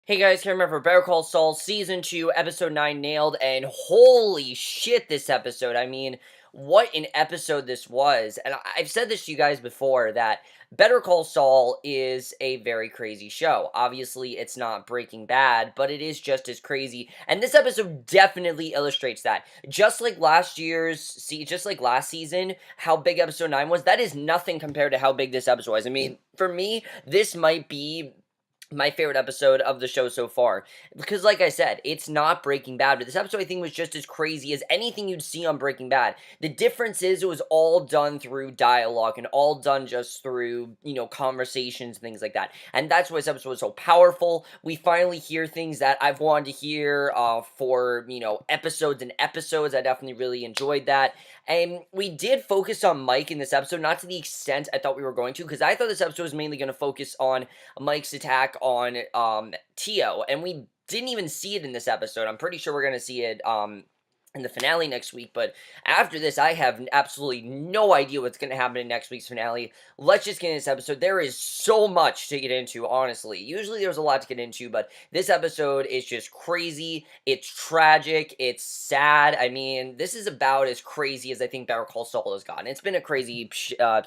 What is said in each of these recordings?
Hey guys, Cameron for Better Call Saul Season 2, Episode 9 nailed, and holy shit, this episode. I mean, what an episode this was. And I've said this to you guys before, that Better Call Saul is a very crazy show. Obviously, it's not Breaking Bad, but it is just as crazy. And this episode definitely illustrates that. Just like last season, how big Episode 9 was, that is nothing compared to how big this episode was. I mean, for me, this might be my favorite episode of the show so far. Because, like I said, it's not Breaking Bad, but this episode I think was just as crazy as anything you'd see on Breaking Bad. The difference is it was all done through dialogue and all done just through, conversations, things like that. And that's why this episode was so powerful. We finally hear things that I've wanted to hear for, episodes and episodes. I definitely really enjoyed that. And we did focus on Mike in this episode, not to the extent I thought we were going to, because I thought this episode was mainly going to focus on Mike's attack on Tio, and we didn't even see it in this episode. I'm pretty sure we're going to see it in the finale next week, but after this, I have absolutely no idea what's going to happen in next week's finale. Let's just get into this episode. There is so much to get into, honestly. Usually there's a lot to get into, but this episode is just crazy. It's tragic. It's sad. I mean, this is about as crazy as I think Better Call Saul has gotten. It's been a crazy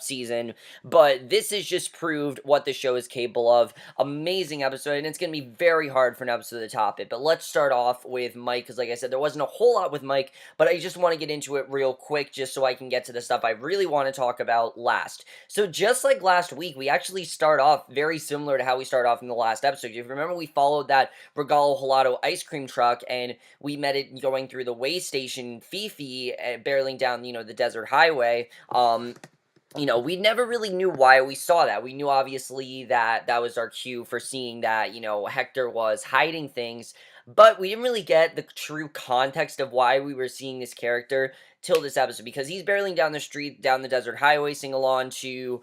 season, but this has just proved what the show is capable of. Amazing episode, and it's going to be very hard for an episode to top it. But let's start off with Mike, because like I said, there wasn't a whole lot with Mike, but I just want to get into it real quick just so I can get to the stuff I really want to talk about last. So just like last week, we actually start off very similar to how we start off in the last episode. If you remember, we followed that Regalo Helado ice cream truck, and we met it going through the way station Fifi, barreling down, the desert highway. We never really knew why we saw that. We knew, obviously, that that was our cue for seeing that, Hector was hiding things, but we didn't really get the true context of why we were seeing this character till this episode, because he's barreling down the street, down the desert highway, sing along to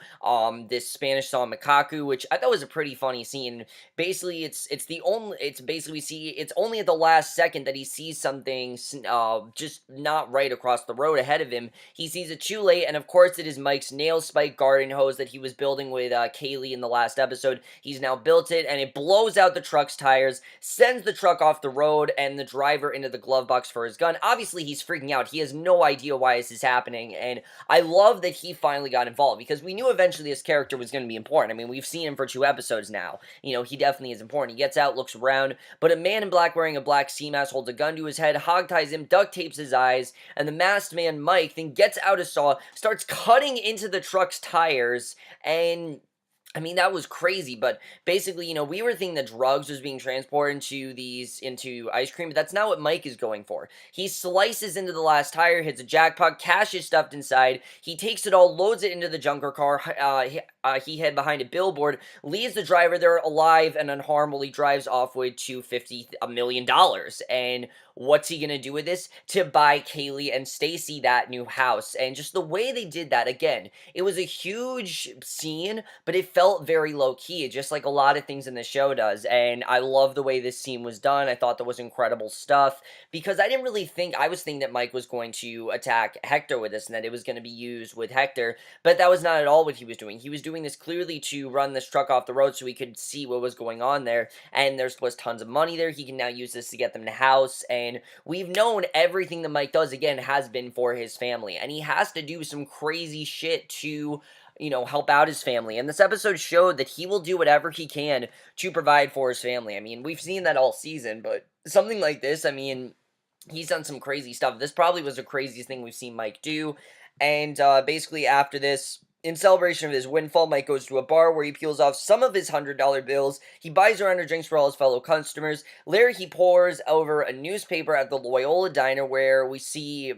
this Spanish song Makaku, which I thought was a pretty funny scene. Basically, we see it's only at the last second that he sees something just not right across the road ahead of him. He sees it too late, and of course it is Mike's nail spike garden hose that he was building with Kaylee in the last episode. He's now built it, and it blows out the truck's tires, sends the truck off the road, and the driver into the glove box for his gun. Obviously, he's freaking out. He has no idea why this is happening, and I love that he finally got involved, because we knew eventually this character was going to be important. I mean, we've seen him for 2 episodes now. He definitely is important. He gets out, looks around, but a man in black wearing a black sea mask holds a gun to his head, hogties him, duct tapes his eyes, and the masked man, Mike, then gets out a saw, starts cutting into the truck's tires, and I mean, that was crazy, but basically, we were thinking that drugs was being transported into ice cream, but that's not what Mike is going for. He slices into the last tire, hits a jackpot, cash is stuffed inside, he takes it all, loads it into the junker car, he hid behind a billboard, leaves the driver there alive and unharmed while he drives off with $250 million, and what's he gonna do with this? To buy Kaylee and Stacy that new house. And just the way they did that, again, it was a huge scene, but it felt very low-key, just like a lot of things in the show does. And I love the way this scene was done. I thought that was incredible stuff, because I was thinking that Mike was going to attack Hector with this, and that it was going to be used with Hector, but that was not at all what he was doing. He was doing this clearly to run this truck off the road so he could see what was going on there, and there was tons of money there. He can now use this to get them in the house, and we've known everything that Mike does, again, has been for his family, and he has to do some crazy shit to help out his family. And this episode showed that he will do whatever he can to provide for his family. I mean, we've seen that all season, but something like this, I mean, he's done some crazy stuff. This probably was the craziest thing we've seen Mike do. And basically after this, in celebration of his windfall, Mike goes to a bar where he peels off some of his $100 bills. He buys a round of drinks for all his fellow customers. Later, he pours over a newspaper at the Loyola Diner, where we see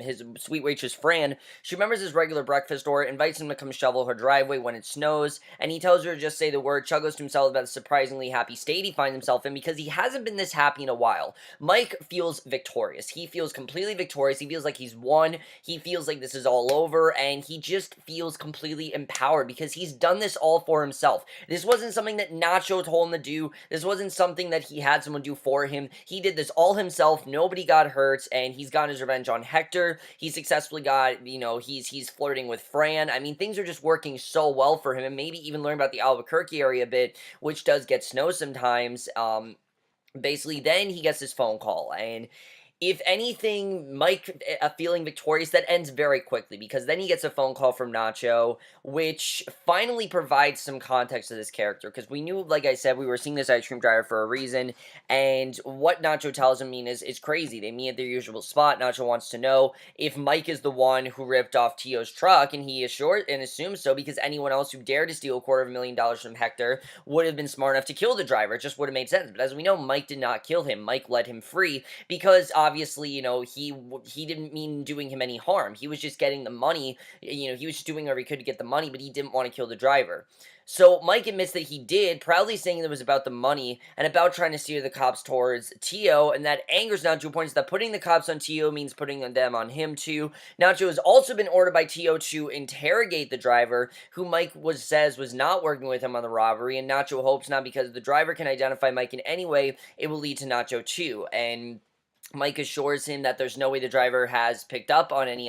his sweet waitress, Fran. She remembers his regular breakfast order, invites him to come shovel her driveway when it snows, and he tells her to just say the word, chuckles to himself about the surprisingly happy state he finds himself in, because he hasn't been this happy in a while. Mike feels victorious. He feels completely victorious. He feels like he's won. He feels like this is all over, and he just feels feels completely empowered because he's done this all for himself. This wasn't something that Nacho told him to do. This wasn't something that he had someone do for him. He did this all himself. Nobody got hurt, and he's gotten his revenge on Hector. He successfully got, he's flirting with Fran. I mean, things are just working so well for him, and maybe even learn about the Albuquerque area a bit, which does get snow sometimes. Basically, then he gets this phone call, and if anything, Mike feeling victorious, that ends very quickly, because then he gets a phone call from Nacho, which finally provides some context to this character, because we knew, like I said, we were seeing this ice cream driver for a reason, and what Nacho tells him is crazy. They meet at their usual spot. Nacho wants to know if Mike is the one who ripped off Tio's truck, and he assumes so, because anyone else who dared to steal $250,000 from Hector would have been smart enough to kill the driver. It just would have made sense, but as we know, Mike did not kill him. Mike let him free, because obviously, he didn't mean doing him any harm. He was just getting the money. He was just doing whatever he could to get the money, but he didn't want to kill the driver. So Mike admits that he did, proudly saying it was about the money and about trying to steer the cops towards Tio, and that angers Nacho. Points that putting the cops on Tio means putting them on him too. Nacho has also been ordered by Tio to interrogate the driver, who Mike says was not working with him on the robbery, and Nacho hopes not, because the driver can identify Mike in any way, it will lead to Nacho too. And Mike assures him that there's no way the driver has picked up on any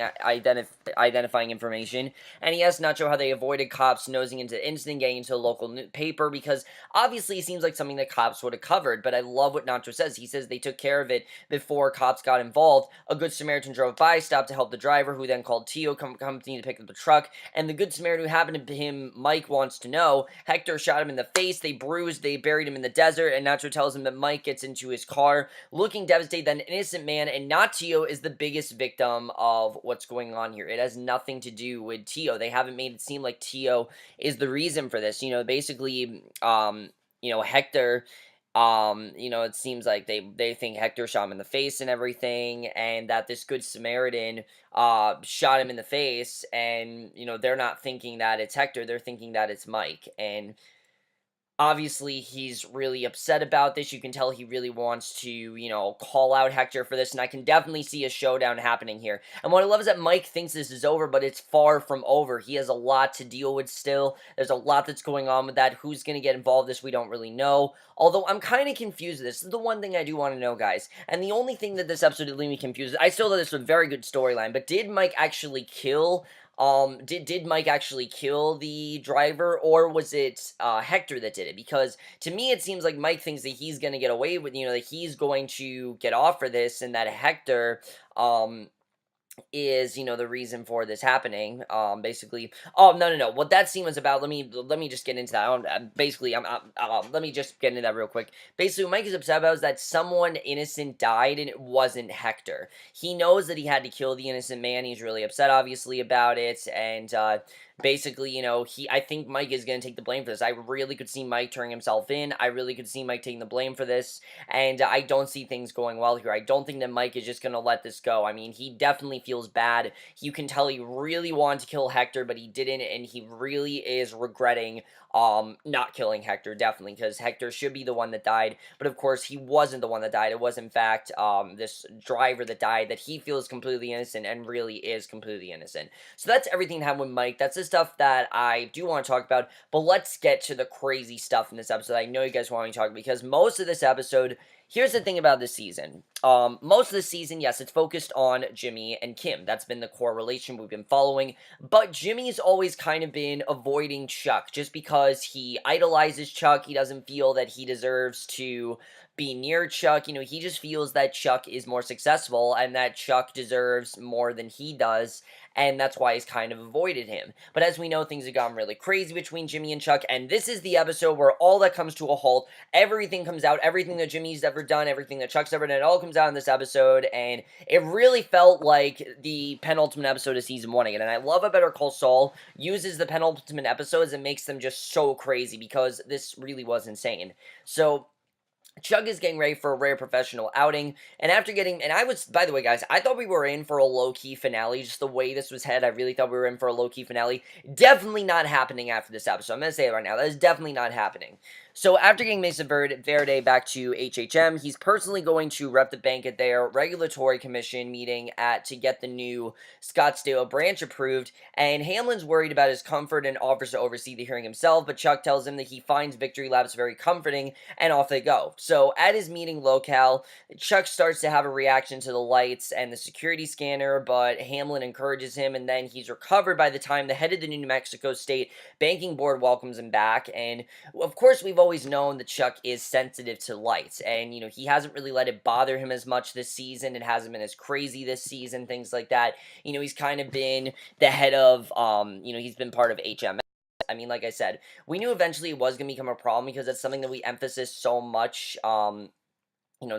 identifying information, and he asks Nacho how they avoided cops nosing into the incident, getting into a local paper, because obviously it seems like something that cops would have covered. But I love what Nacho says. He says they took care of it before cops got involved. A Good Samaritan drove by, stopped to help the driver, who then called Tio company to pick up the truck, and the Good Samaritan who happened to him, Mike, wants to know. Hector shot him in the face, they buried him in the desert, and Nacho tells him that Mike gets into his car, looking devastated, then innocent man, and not Tio, is the biggest victim of what's going on here. It has nothing to do with Tio. They haven't made it seem like Tio is the reason for this. Basically, Hector, it seems like they think Hector shot him in the face and everything, and that this Good Samaritan shot him in the face, and, they're not thinking that it's Hector, they're thinking that it's Mike, and obviously, he's really upset about this. You can tell he really wants to, call out Hector for this, and I can definitely see a showdown happening here. And what I love is that Mike thinks this is over, but it's far from over. He has a lot to deal with still. There's a lot that's going on with that. Who's going to get involved in this, we don't really know. Although, I'm kind of confused with this. This is the one thing I do want to know, guys. And the only thing that this episode did leave me confused, I still thought this was a very good storyline, but did Mike actually kill did Mike actually kill the driver, or was it Hector that did it? Because to me it seems like Mike thinks that he's going to get away with, that he's going to get off for this, and that Hector is the reason for this happening. Basically, no, what that scene was about, let me just get into that. Let me just get into that real quick. Basically, what Mike is upset about is that someone innocent died, and it wasn't Hector. He knows that he had to kill the innocent man. He's really upset, obviously, about it, and basically, I think Mike is going to take the blame for this. I really could see Mike turning himself in. I really could see Mike taking the blame for this, and I don't see things going well here. I don't think that Mike is just going to let this go. I mean, he definitely feels bad. You can tell he really wanted to kill Hector, but he didn't, and he really is regretting not killing Hector, definitely, because Hector should be the one that died, but of course, he wasn't the one that died. It was, in fact, this driver that died, that he feels completely innocent, and really is completely innocent. So that's everything that happened with Mike. That's the stuff that I do want to talk about, but let's get to the crazy stuff in this episode. I know you guys want me to talk, because most of this episode, here's the thing about this season. Most of the season, yes, it's focused on Jimmy and Kim. That's been the core relation we've been following, but Jimmy's always kind of been avoiding Chuck, just because he idolizes Chuck. He doesn't feel that he deserves to be near Chuck. He just feels that Chuck is more successful, and that Chuck deserves more than he does, and that's why he's kind of avoided him. But as we know, things have gotten really crazy between Jimmy and Chuck, and this is the episode where all that comes to a halt. Everything comes out, everything that Jimmy's ever done, everything that Chuck's ever done, it all comes out in this episode, and it really felt like the penultimate episode of season 1 again. And I love how Better Call Saul uses the penultimate episodes and makes them just so crazy, because this really was insane. So Chuck is getting ready for a rare professional outing, and by the way, guys, I thought we were in for a low-key finale. Just the way this was headed, I really thought we were in for a low-key finale. Definitely not happening after this episode. I'm going to say it right now. That is definitely not happening. So after getting Mesa Verde back to HHM, he's personally going to rep the bank at their regulatory commission meeting to get the new Scottsdale branch approved. And Hamlin's worried about his comfort and offers to oversee the hearing himself, but Chuck tells him that he finds victory laps very comforting, and off they go. So at his meeting locale, Chuck starts to have a reaction to the lights and the security scanner, but Hamlin encourages him, and then he's recovered by the time the head of the New Mexico State Banking Board welcomes him back. And of course, we've always known that Chuck is sensitive to lights, and he hasn't really let it bother him as much this season. It hasn't been as crazy this season, things like that. He's kind of been the head of, he's been part of HMS. I mean, like I said, we knew eventually it was going to become a problem because it's something that we emphasize so much, in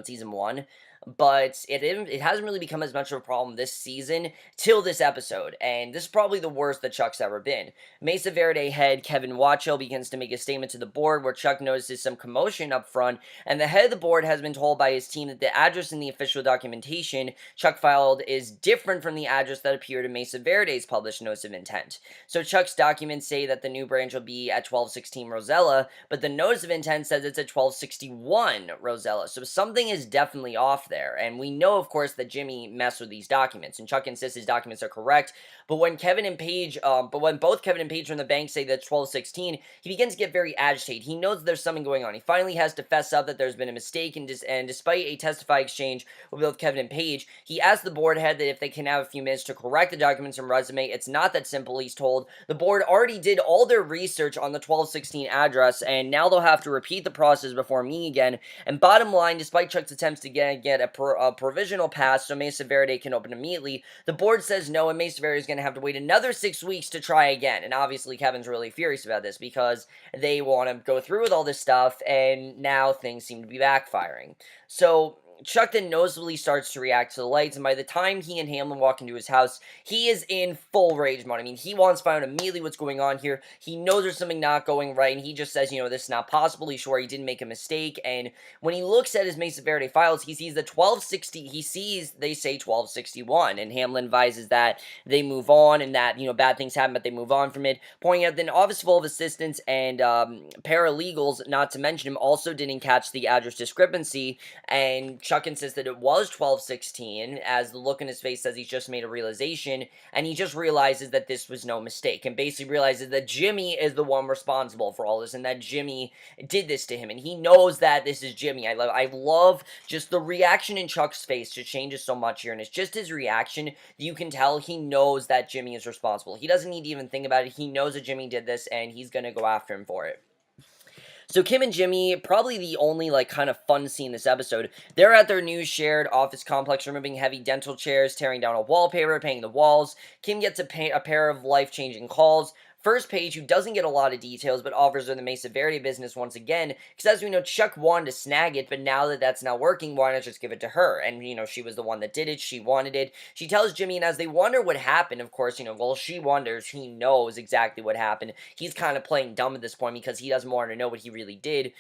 season one. But it hasn't really become as much of a problem this season till this episode, and this is probably the worst that Chuck's ever been. Mesa Verde head Kevin Watchell begins to make a statement to the board where Chuck notices some commotion up front, and the head of the board has been told by his team that the address in the official documentation Chuck filed is different from the address that appeared in Mesa Verde's published notice of intent. So Chuck's documents say that the new branch will be at 1216 Rosella, but the notice of intent says it's at 1261 Rosella, so something is definitely off there. And we know, of course, that Jimmy messed with these documents, and Chuck insists his documents are correct. But when both Kevin and Paige from the bank say that 1216, he begins to get very agitated. He knows there's something going on. He finally has to fess up that there's been a mistake, and despite a testify exchange with both Kevin and Paige, he asks the board head that if they can have a few minutes to correct the documents and resume. It's not that simple, he's told. The board already did all their research on the 1216 address, and now they'll have to repeat the process before meeting again. And bottom line, despite Chuck's attempts to get a provisional pass so Mesa Verde can open immediately, the board says no, and Mesa Verde is going to have to wait another 6 weeks to try again. And obviously Kevin's really furious about this because they want to go through with all this stuff, and now things seem to be backfiring. So Chuck then noticeably starts to react to the lights, and by the time he and Hamlin walk into his house, he is in full rage mode. I mean, he wants to find out immediately what's going on here. He knows there's something not going right, and he just says, this is not possible. He's sure he didn't make a mistake, and when he looks at his Mesa Verde files, he sees the 1260, they say 1261, and Hamlin advises that they move on, and that, bad things happen, but they move on from it, pointing out that an office full of assistants and paralegals, not to mention him, also didn't catch the address discrepancy, and Chuck insists that it was 1216, as the look in his face says he's just made a realization, and he just realizes that this was no mistake, and basically realizes that Jimmy is the one responsible for all this, and that Jimmy did this to him, and he knows that this is Jimmy. I love just the reaction in Chuck's face just changes so much here, and it's just his reaction. You can tell he knows that Jimmy is responsible. He doesn't need to even think about it. He knows that Jimmy did this, and he's gonna go after him for it. So Kim and Jimmy, probably the only kind of fun scene this episode, they're at their new shared office complex, removing heavy dental chairs, tearing down a wallpaper, painting the walls. Kim gets a pair of life-changing calls. First, Paige, who doesn't get a lot of details, but offers her the Mesa Verde business once again, because as we know, Chuck wanted to snag it, but now that that's not working, why not just give it to her? And, she was the one that did it, she wanted it. She tells Jimmy, and as they wonder what happened, of course, well, she wonders, he knows exactly what happened. He's kind of playing dumb at this point because he doesn't want her to know what he really did.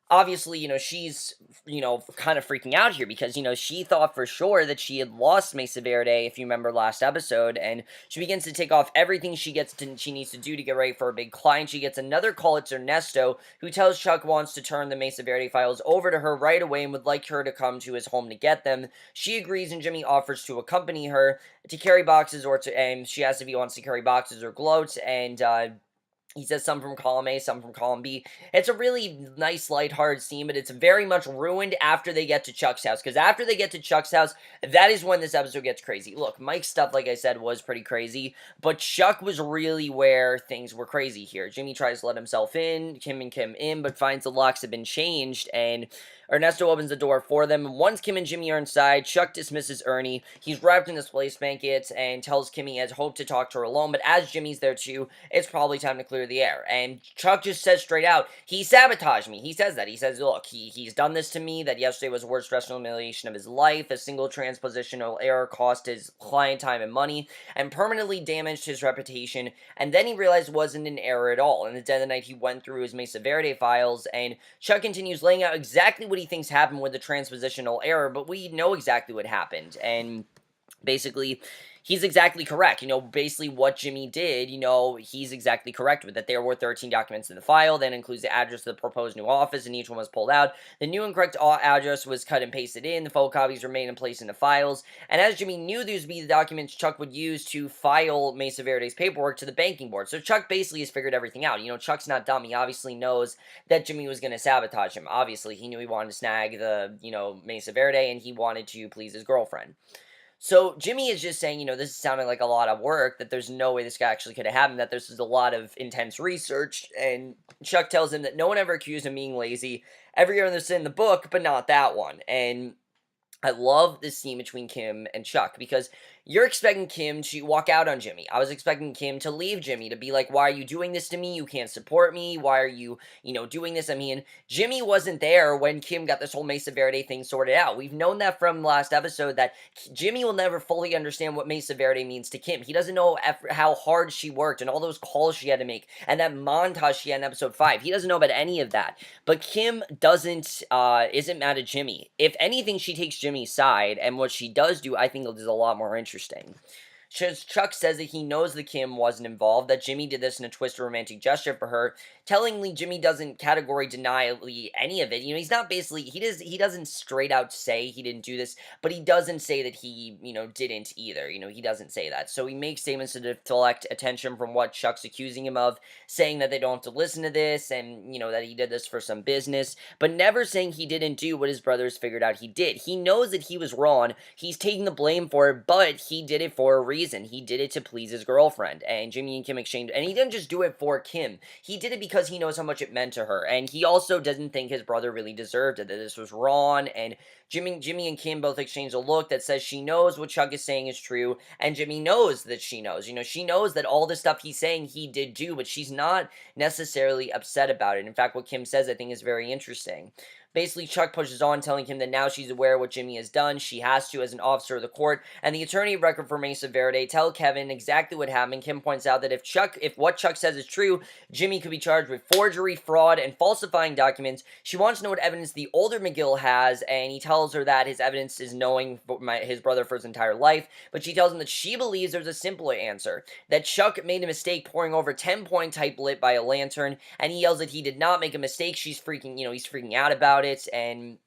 Obviously, she's, kind of freaking out here because, she thought for sure that she had lost Mesa Verde, if you remember last episode, and she begins to take off everything she needs to do to get ready for a big client. She gets another call. It's Ernesto, who tells Chuck wants to turn the Mesa Verde files over to her right away and would like her to come to his home to get them. She agrees, and Jimmy offers to accompany her to carry boxes, and she asks if he wants to carry boxes or gloats, and, he says some from column A, some from column B. It's a really nice, lighthearted scene, but it's very much ruined after they get to Chuck's house. Because after they get to Chuck's house, that is when this episode gets crazy. Look, Mike's stuff, like I said, was pretty crazy. But Chuck was really where things were crazy here. Jimmy tries to let himself in, Kim in, but finds the locks have been changed. And Ernesto opens the door for them. And once Kim and Jimmy are inside, Chuck dismisses Ernie. He's wrapped in this place blanket and tells Kim he has hoped to talk to her alone. But as Jimmy's there too, it's probably time to clear the air. And Chuck just says straight out, he sabotaged me. He says that. He says, look, he's done this to me, that yesterday was the worst stressful humiliation of his life. A single transpositional error cost his client time and money and permanently damaged his reputation. And then he realized it wasn't an error at all. In the dead of the night, he went through his Mesa Verde files, and Chuck continues laying out exactly what he thinks happened with the transpositional error, but we know exactly what happened. And basically, he's exactly correct. Basically what Jimmy did, he's exactly correct with that. There were 13 documents in the file. That includes the address of the proposed new office, and each one was pulled out. The new and correct address was cut and pasted in. The photocopies remain in place in the files. And as Jimmy knew these would be the documents Chuck would use to file Mesa Verde's paperwork to the banking board. So Chuck basically has figured everything out. Chuck's not dumb. He obviously knows that Jimmy was going to sabotage him. Obviously, he knew he wanted to snag the, Mesa Verde, and he wanted to please his girlfriend. So Jimmy is just saying, this is sounding like a lot of work, that there's no way this guy actually could have happened, that this is a lot of intense research, and Chuck tells him that no one ever accused him of being lazy. Every other sin in the book, but not that one. And I love this scene between Kim and Chuck, because you're expecting Kim to walk out on Jimmy. I was expecting Kim to leave Jimmy, to be like, why are you doing this to me? You can't support me. Why are you, doing this? I mean, Jimmy wasn't there when Kim got this whole Mesa Verde thing sorted out. We've known that from last episode, that Jimmy will never fully understand what Mesa Verde means to Kim. He doesn't know how hard she worked and all those calls she had to make and that montage she had in episode 5. He doesn't know about any of that. But Kim isn't mad at Jimmy. If anything, she takes Jimmy's side, and what she does do, I think, is a lot more interesting. Chuck says that he knows that Kim wasn't involved, that Jimmy did this in a twisted romantic gesture for her. Tellingly, Jimmy doesn't categorically deny any of it. He's not basically, he doesn't straight out say he didn't do this, but he doesn't say that he, didn't either. He doesn't say that. So he makes statements to deflect attention from what Chuck's accusing him of, saying that they don't have to listen to this, and, that he did this for some business, but never saying he didn't do what his brothers figured out he did. He knows that he was wrong. He's taking the blame for it, but he did it for a reason. He did it to please his girlfriend, and Jimmy and Kim exchanged, and he didn't just do it for Kim. He did it because he knows how much it meant to her, and he also doesn't think his brother really deserved it, that this was wrong, and Jimmy and Kim both exchanged a look that says she knows what Chuck is saying is true, and Jimmy knows that she knows. She knows that all the stuff he's saying he did do, but she's not necessarily upset about it. In fact, what Kim says, I think, is very interesting. Basically, Chuck pushes on, telling Kim that now she's aware of what Jimmy has done. She has to, as an officer of the court, and the attorney of record for Mesa Verde tell Kevin exactly what happened. Kim points out that if what Chuck says is true, Jimmy could be charged with forgery, fraud, and falsifying documents. She wants to know what evidence the older McGill has, and he tells her that his evidence is knowing his brother for his entire life, but she tells him that she believes there's a simpler answer, that Chuck made a mistake pouring over 10-point type lit by a lantern, and he yells that he did not make a mistake. He's freaking out about it, and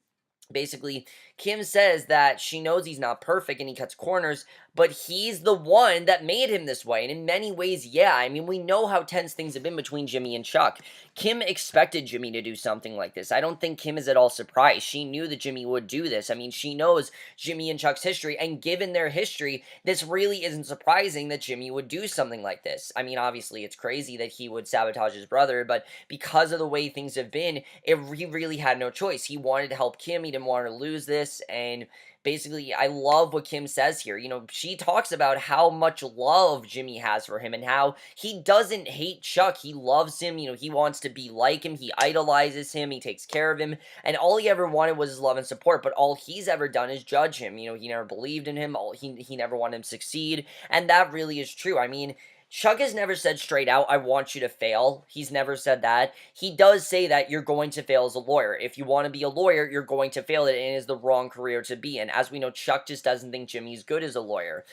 basically, Kim says that she knows he's not perfect and he cuts corners, but he's the one that made him this way. And in many ways, yeah, I mean, we know how tense things have been between Jimmy and Chuck. Kim expected Jimmy to do something like this. I don't think Kim is at all surprised. She knew that Jimmy would do this. I mean, she knows Jimmy and Chuck's history, and given their history, this really isn't surprising that Jimmy would do something like this. I mean, obviously, it's crazy that he would sabotage his brother, but because of the way things have been, he really had no choice. He wanted to help Kim. He didn't want her to lose this, and basically, I love what Kim says here. She talks about how much love Jimmy has for him and how he doesn't hate Chuck. He loves him. He wants to be like him. He idolizes him. He takes care of him. And all he ever wanted was his love and support. But all he's ever done is judge him. He never believed in him. He never wanted him to succeed. And that really is true. I mean, Chuck has never said straight out, I want you to fail. He's never said that. He does say that you're going to fail as a lawyer. If you want to be a lawyer, you're going to fail it, and it is the wrong career to be in. As we know, Chuck just doesn't think Jimmy's good as a lawyer.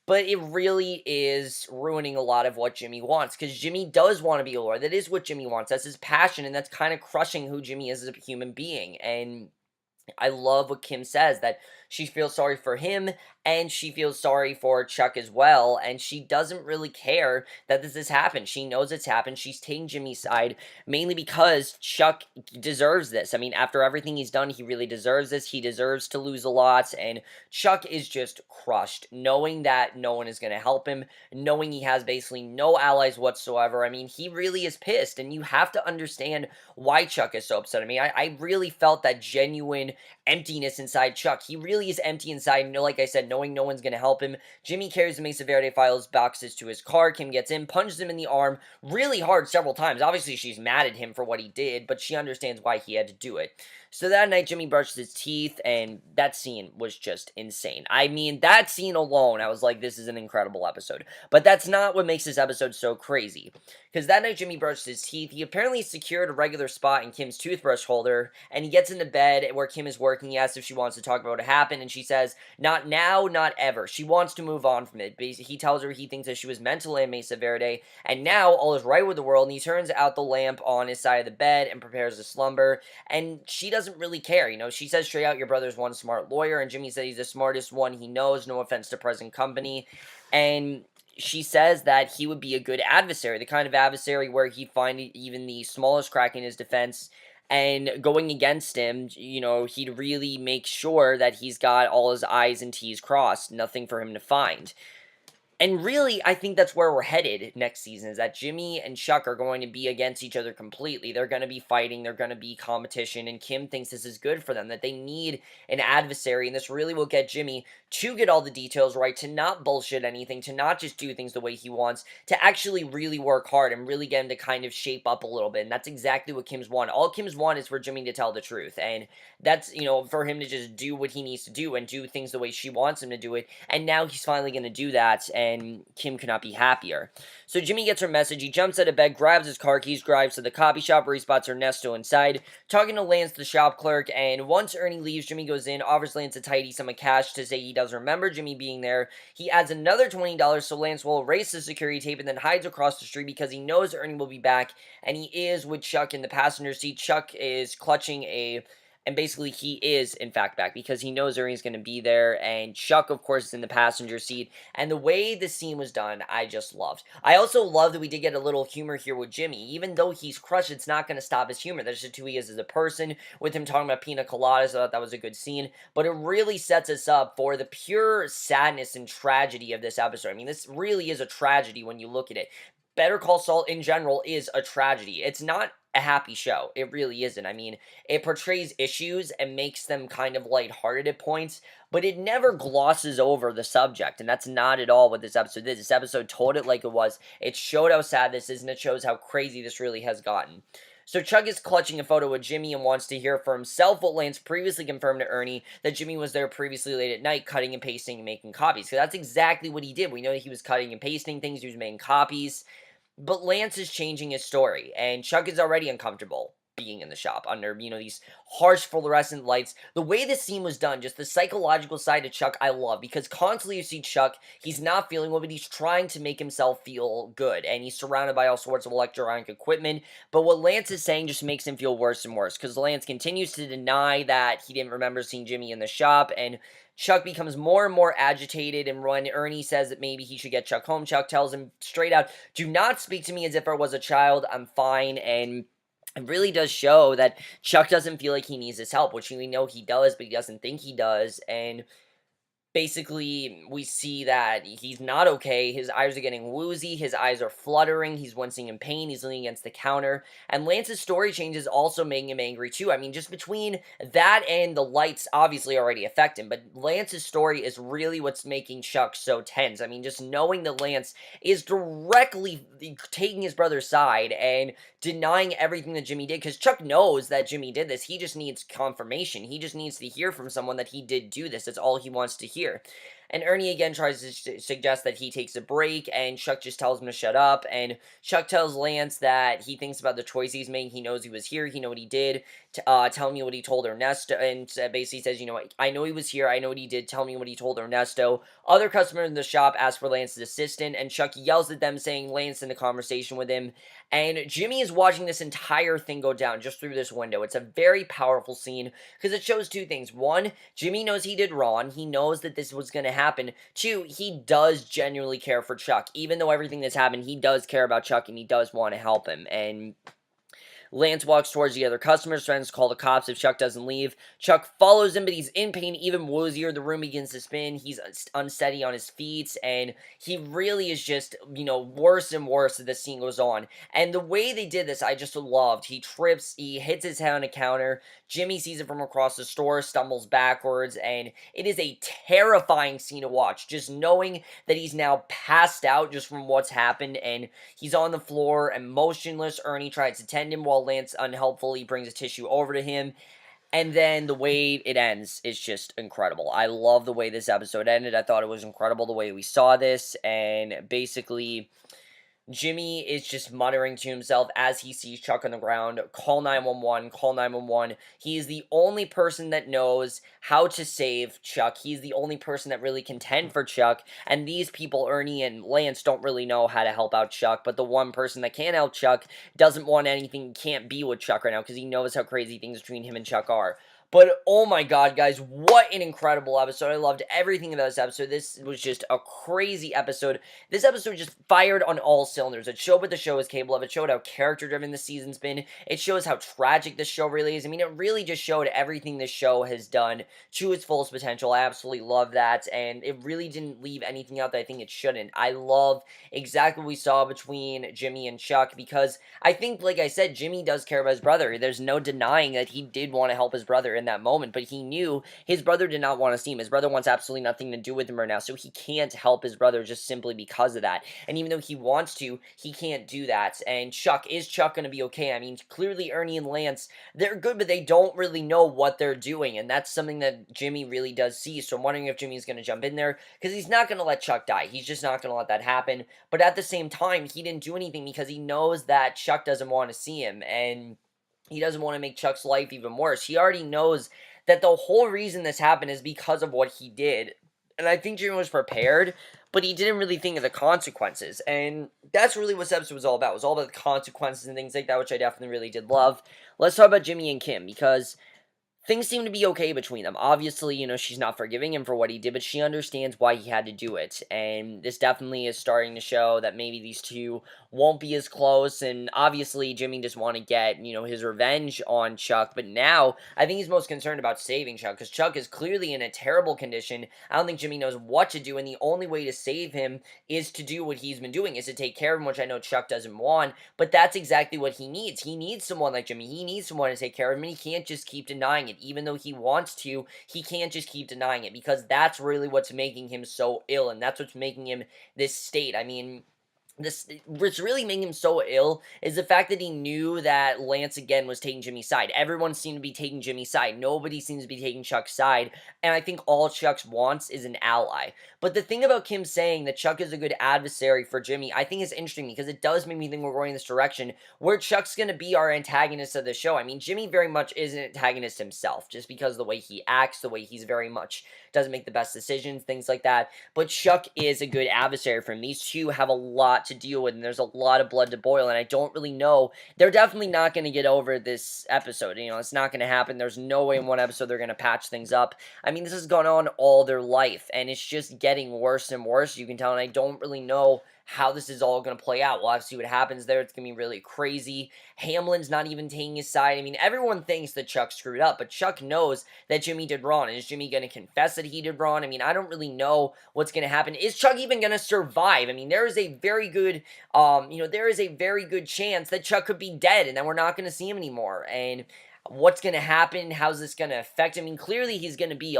But it really is ruining a lot of what Jimmy wants, because Jimmy does want to be a lawyer. That is what Jimmy wants. That's his passion, and that's kind of crushing who Jimmy is as a human being. And I love what Kim says, that she feels sorry for him, and she feels sorry for Chuck as well, and she doesn't really care that this has happened. She knows it's happened. She's taking Jimmy's side, mainly because Chuck deserves this. I mean, after everything he's done, he really deserves this. He deserves to lose a lot, and Chuck is just crushed, knowing that no one is going to help him, knowing he has basically no allies whatsoever. I mean, he really is pissed, and you have to understand why Chuck is so upset. I mean, I really felt that genuine emptiness inside Chuck. He really is empty inside, like I said, knowing no one's going to help him. Jimmy carries the Mesa Verde files boxes to his car. Kim gets in, punches him in the arm really hard several times. Obviously, she's mad at him for what he did, but she understands why he had to do it. So that night, Jimmy brushes his teeth, and that scene was just insane. I mean, that scene alone, I was like, this is an incredible episode. But that's not what makes this episode so crazy. Because that night, Jimmy brushes his teeth. He apparently secured a regular spot in Kim's toothbrush holder, and he gets into bed where Kim is working. He asks if she wants to talk about what happened, and she says, not now, not ever. She wants to move on from it. He tells her he thinks that she was mentally in Mesa Verde, and now all is right with the world, and he turns out the lamp on his side of the bed and prepares to slumber, and she doesn't really care. She says straight out, your brother's one smart lawyer, and Jimmy says he's the smartest one he knows, no offense to present company, and she says that he would be a good adversary, the kind of adversary where he'd find even the smallest crack in his defense, and going against him, he'd really make sure that he's got all his I's and T's crossed, nothing for him to find. And really, I think that's where we're headed next season, is that Jimmy and Chuck are going to be against each other completely. They're going to be fighting, they're going to be competition, and Kim thinks this is good for them, that they need an adversary, and this really will get Jimmy to get all the details right, to not bullshit anything, to not just do things the way he wants, to actually really work hard and really get him to kind of shape up a little bit, and that's exactly what Kim's want. All Kim's want is for Jimmy to tell the truth, and that's, for him to just do what he needs to do and do things the way she wants him to do it, and now he's finally going to do that, and Kim could not be happier. So Jimmy gets her message, he jumps out of bed, grabs his car keys, drives to the coffee shop where he spots Ernesto inside, talking to Lance, the shop clerk, and once Ernie leaves, Jimmy goes in, offers Lance a tidy sum of cash to say he does remember Jimmy being there. He adds another $20 so Lance will erase the security tape and then hides across the street because he knows Ernie will be back, and he is with Chuck in the passenger seat. Chuck is clutching and basically, he is, in fact, back because he knows Ernie's going to be there, and Chuck, of course, is in the passenger seat, and the way the scene was done, I just loved. I also love that we did get a little humor here with Jimmy. Even though he's crushed, it's not going to stop his humor. That's just who he is as a person, with him talking about pina coladas. I thought that was a good scene, but it really sets us up for the pure sadness and tragedy of this episode. I mean, this really is a tragedy when you look at it. Better Call Saul, in general, is a tragedy. It's not a happy show. It really isn't. I mean, it portrays issues and makes them kind of lighthearted at points, but it never glosses over the subject, and that's not at all what this episode did. This episode told it like it was. It showed how sad this is, and it shows how crazy this really has gotten. So Chuck is clutching a photo of Jimmy and wants to hear for himself what Lance previously confirmed to Ernie, that Jimmy was there previously late at night cutting and pasting and making copies. Because that's exactly what he did. We know that he was cutting and pasting things, he was making copies. But Lance is changing his story, and Chuck is already uncomfortable being in the shop under, these harsh fluorescent lights. The way this scene was done, just the psychological side of Chuck, I love, because constantly you see Chuck, he's not feeling well, but he's trying to make himself feel good, and he's surrounded by all sorts of electronic equipment, but what Lance is saying just makes him feel worse and worse, because Lance continues to deny that he didn't remember seeing Jimmy in the shop, and Chuck becomes more and more agitated, and when Ernie says that maybe he should get Chuck home, Chuck tells him straight out, do not speak to me as if I was a child, I'm fine, and it really does show that Chuck doesn't feel like he needs his help, which we know he does, but he doesn't think he does, and basically, we see that he's not okay, his eyes are getting woozy, his eyes are fluttering, he's wincing in pain, he's leaning against the counter, and Lance's story change is also making him angry too. I mean, just between that and the lights obviously already affect him, but Lance's story is really what's making Chuck so tense. I mean, just knowing that Lance is directly taking his brother's side and denying everything that Jimmy did, because Chuck knows that Jimmy did this, he just needs confirmation, he just needs to hear from someone that he did do this, that's all he wants to hear. And Ernie again tries to suggest that he takes a break, and Chuck just tells him to shut up, and Chuck tells Lance that he thinks about the choice he's making, he knows he was here, he knows what he did, tell me what he told Ernesto, and basically says, I know he was here, I know what he did, tell me what he told Ernesto. Other customers in the shop ask for Lance's assistant, and Chuck yells at them saying Lance in a conversation with him, and Jimmy is watching this entire thing go down just through this window. It's a very powerful scene, because it shows two things. One, Jimmy knows he did wrong, he knows that this was going to happen. Two, he does genuinely care for Chuck. Even though everything that's happened, he does care about Chuck, and he does want to help him, and Lance walks towards the other customers, threatens to call the cops if Chuck doesn't leave. Chuck follows him, but he's in pain, even woozier. The room begins to spin. He's unsteady on his feet, and he really is just, worse and worse as the scene goes on. And the way they did this, I just loved. He trips, he hits his head on a counter. Jimmy sees it from across the store, stumbles backwards, and it is a terrifying scene to watch. Just knowing that he's now passed out just from what's happened, and he's on the floor and motionless. Ernie tries to tend him while Lance unhelpfully brings a tissue over to him. And then the way it ends is just incredible. I love the way this episode ended. I thought it was incredible the way we saw this. And basically, Jimmy is just muttering to himself as he sees Chuck on the ground. Call 911, call 911. He is the only person that knows how to save Chuck. He's the only person that really can tend for Chuck. And these people, Ernie and Lance, don't really know how to help out Chuck. But the one person that can help Chuck doesn't want anything, can't be with Chuck right now because he knows how crazy things between him and Chuck are. But oh my god, guys, what an incredible episode. I loved everything about this episode. This was just a crazy episode. This episode just fired on all cylinders. It showed what the show is capable of. It showed how character-driven the season's been. It shows how tragic this show really is. I mean, it really just showed everything this show has done to its fullest potential. I absolutely love that, and it really didn't leave anything out that I think it shouldn't. I love exactly what we saw between Jimmy and Chuck, because I think, like I said, Jimmy does care about his brother. There's no denying that he did want to help his brother in that moment, but he knew his brother did not want to see him. His brother wants absolutely nothing to do with him right now, so he can't help his brother just simply because of that. And even though he wants to, he can't do that. And is Chuck going to be okay? I mean, clearly Ernie and Lance, they're good, but they don't really know what they're doing, and that's something that Jimmy really does see. So I'm wondering if Jimmy's going to jump in there, because he's not going to let Chuck die. He's just not going to let that happen. But at the same time, he didn't do anything because he knows that Chuck doesn't want to see him, and he doesn't want to make Chuck's life even worse. He already knows that the whole reason this happened is because of what he did. And I think Jimmy was prepared, but he didn't really think of the consequences. And that's really what this episode was all about. It was all about the consequences and things like that, which I definitely really did love. Let's talk about Jimmy and Kim, because things seem to be okay between them. Obviously, she's not forgiving him for what he did, but she understands why he had to do it. And this definitely is starting to show that maybe these two won't be as close. And obviously, Jimmy just want to get, his revenge on Chuck. But now, I think he's most concerned about saving Chuck, because Chuck is clearly in a terrible condition. I don't think Jimmy knows what to do, and the only way to save him is to do what he's been doing, is to take care of him, which I know Chuck doesn't want. But that's exactly what he needs. He needs someone like Jimmy. He needs someone to take care of him, and he can't just keep denying it. Even though he wants to, he can't just keep denying it, because that's really what's making him so ill, and that's what's making him this state. I mean, what's really making him so ill is the fact that he knew that Lance again was taking Jimmy's side. Everyone seemed to be taking Jimmy's side. Nobody seems to be taking Chuck's side. And I think all Chuck wants is an ally. But the thing about Kim saying that Chuck is a good adversary for Jimmy, I think is interesting, because it does make me think we're going in this direction where Chuck's going to be our antagonist of the show. I mean, Jimmy very much is an antagonist himself, just because of the way he acts, the way he's very much doesn't make the best decisions, things like that. But Chuck is a good adversary for him. These two have a lot to deal with, and there's a lot of blood to boil, and I don't really know. They're definitely not going to get over this episode. It's not going to happen. There's no way in one episode they're going to patch things up. I mean, this has gone on all their life, and it's just getting worse and worse, you can tell, and I don't really know how this is all going to play out. We'll have to see what happens there. It's going to be really crazy. Hamlin's not even taking his side. I mean, everyone thinks that Chuck screwed up, but Chuck knows that Jimmy did wrong. And is Jimmy going to confess that he did wrong? I mean, I don't really know what's going to happen. Is Chuck even going to survive? I mean, there is a very good, there is a very good chance that Chuck could be dead and that we're not going to see him anymore. And what's going to happen? How's this going to affect him? I mean, clearly he's going to be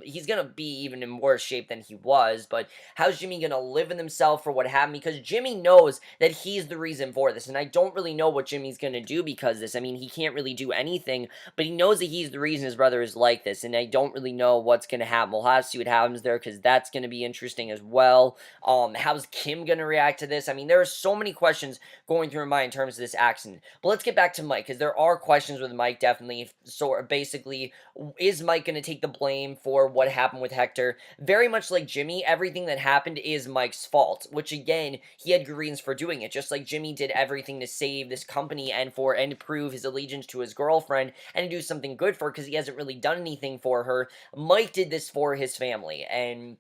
he's going to be even in worse shape than he was, but how's Jimmy going to live in himself for what happened? Because Jimmy knows that he's the reason for this, and I don't really know what Jimmy's going to do because of this. I mean, he can't really do anything, but he knows that he's the reason his brother is like this, and I don't really know what's going to happen. We'll have to see what happens there, because that's going to be interesting as well. How's Kim going to react to this? I mean, there are so many questions going through my mind in terms of this accident, but let's get back to Mike, because there are questions with Mike, definitely. So basically, is Mike going to take the blame for what happened with Hector? Very much like Jimmy, everything that happened is Mike's fault, which again, he had good reasons for doing it, just like Jimmy did everything to save this company and prove his allegiance to his girlfriend and to do something good for her, because he hasn't really done anything for her. Mike did this for his family, and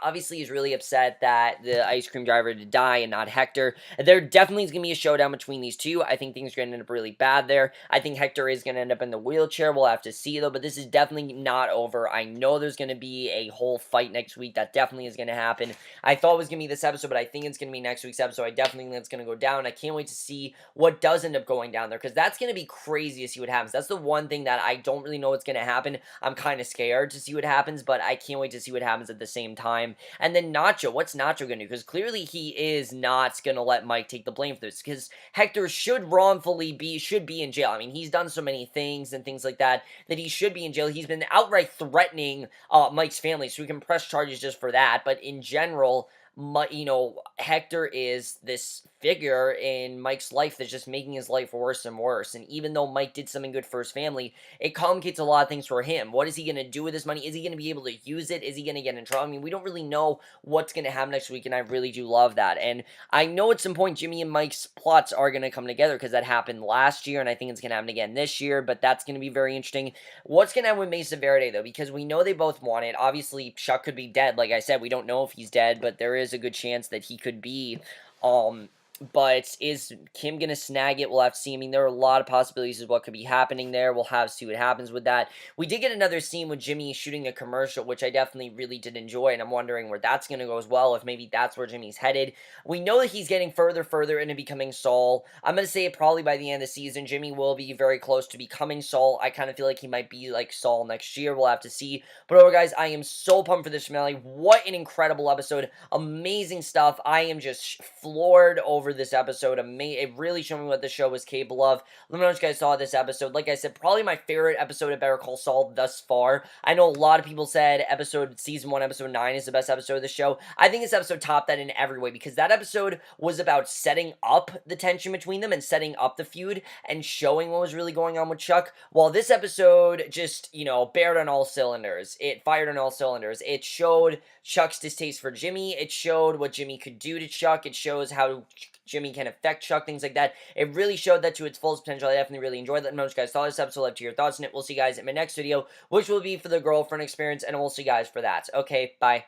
obviously, he's really upset that the ice cream driver did die and not Hector. There definitely is going to be a showdown between these two. I think things are going to end up really bad there. I think Hector is going to end up in the wheelchair. We'll have to see, though, but this is definitely not over. I know there's going to be a whole fight next week. That definitely is going to happen. I thought it was going to be this episode, but I think it's going to be next week's episode. I definitely think it's going to go down. I can't wait to see what does end up going down there, because that's going to be crazy to see what happens. That's the one thing that I don't really know what's going to happen. I'm kind of scared to see what happens, but I can't wait to see what happens at the same time. And then Nacho, what's Nacho going to do? Because clearly he is not going to let Mike take the blame for this, because Hector should be in jail. I mean, he's done so many things and things like that he should be in jail. He's been outright threatening Mike's family, so we can press charges just for that. But in general, Hector is this figure in Mike's life that's just making his life worse and worse. And even though Mike did something good for his family, it complicates a lot of things for him. What is he going to do with his money? Is he going to be able to use it? Is he going to get in trouble? I mean, we don't really know what's going to happen next week, and I really do love that. And I know at some point Jimmy and Mike's plots are going to come together because that happened last year, and I think it's going to happen again this year, but that's going to be very interesting. What's going to happen with Mesa Verde, though? Because we know they both want it. Obviously, Chuck could be dead. Like I said, we don't know if he's dead, but there is a good chance that he could be. But is Kim going to snag it? We'll have to see. I mean, there are a lot of possibilities of what could be happening there. We'll have to see what happens with that. We did get another scene with Jimmy shooting a commercial, which I definitely really did enjoy, and I'm wondering where that's going to go as well, if maybe that's where Jimmy's headed. We know that he's getting further into becoming Saul. I'm going to say it probably by the end of the season, Jimmy will be very close to becoming Saul. I kind of feel like he might be like Saul next year. We'll have to see. But overall, guys, I am so pumped for this finale. What an incredible episode. Amazing stuff. I am just floored over this episode. It really showed me what the show was capable of. Let me know what you guys saw of this episode. Like I said, probably my favorite episode of Better Call Saul thus far. I know a lot of people said season 1, episode 9 is the best episode of the show. I think this episode topped that in every way, because that episode was about setting up the tension between them and setting up the feud and showing what was really going on with Chuck, while this episode just, bared on all cylinders. It fired on all cylinders. It showed Chuck's distaste for Jimmy. It showed what Jimmy could do to Chuck. It shows how Jimmy can affect Chuck, things like that. It really showed that to its fullest potential. I definitely really enjoyed that. Let me know what you guys thought of this episode. Love to hear your thoughts on it. We'll see you guys in my next video, which will be for the girlfriend experience, and we'll see you guys for that. Okay, bye.